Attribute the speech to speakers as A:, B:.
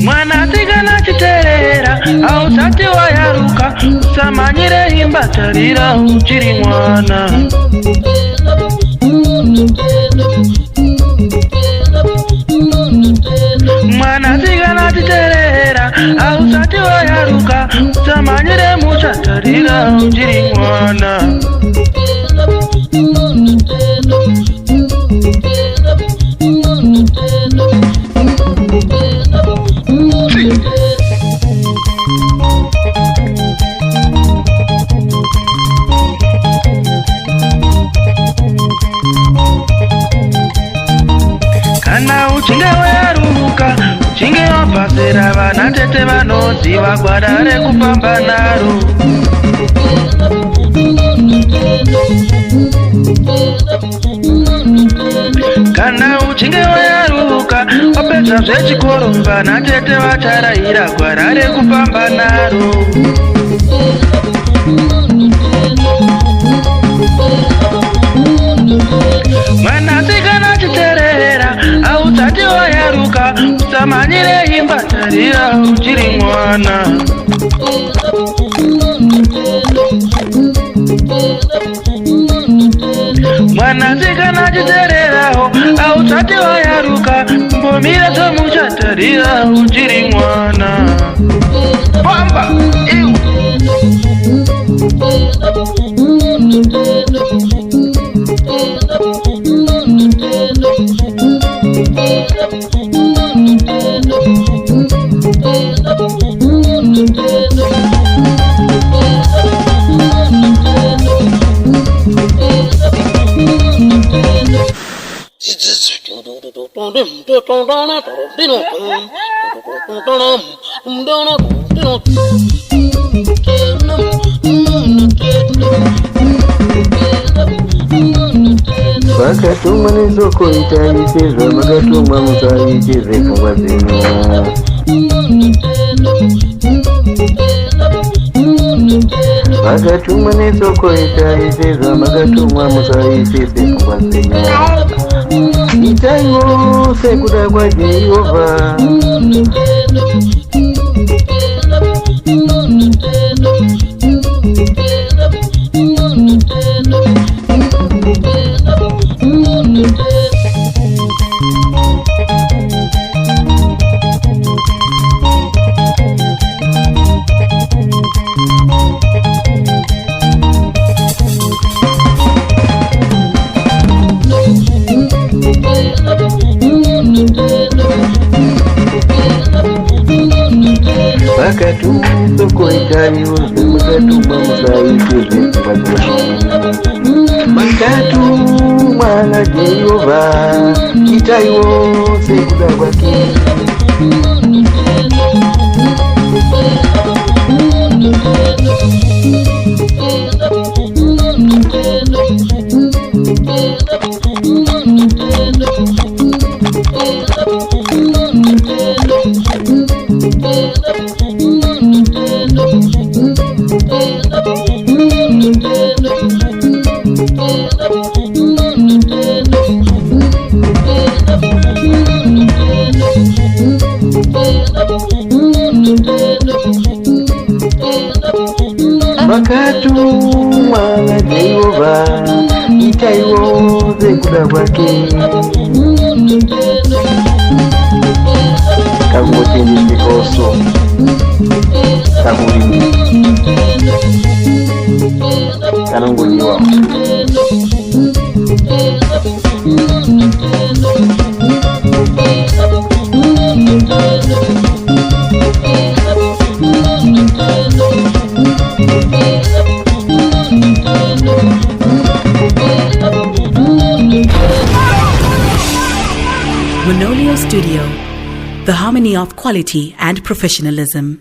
A: Mwana tigana chiterera au sati wayaruka samanyire himbatarira uchiri mwana mwana tigana chiterera au sati wayaruka samanyire muchatarira uchiri mwana kana uchinge wayaruka uchinge wapasira vana tete vanoziva gwada rekufamba naro kana uchinge wayaruka wapedza zvechikoro vana tete vacharayira gwada rekufamba naro mwanasikana chiterera ausati wayaruka usamanyire himbatarira uchiri mwana mwanasikana chitereraho ausati wayaruka mbomira tomuchatarira uchiri mwana pamba iu
B: Vakatuma nezoko itaisirwa makatuma musaichirwe pfungwa dzenyu. Vakatuma nezoko itaisirwa makatuma musaichirwe pfungwa dzenyu. Itaiwo sekuda kwaJehovha. Vakatuma soko itaiwo semakatuma musaichirwe pfungwa dzenyu. Makatuma naJehovha itaiwo sekuda kwake. Vakatuma naJehovha itaiwo sekuda kwake. Kangotendese also kahurimi kanongodiwa.
C: Winolio Studio, the harmony of quality and professionalism.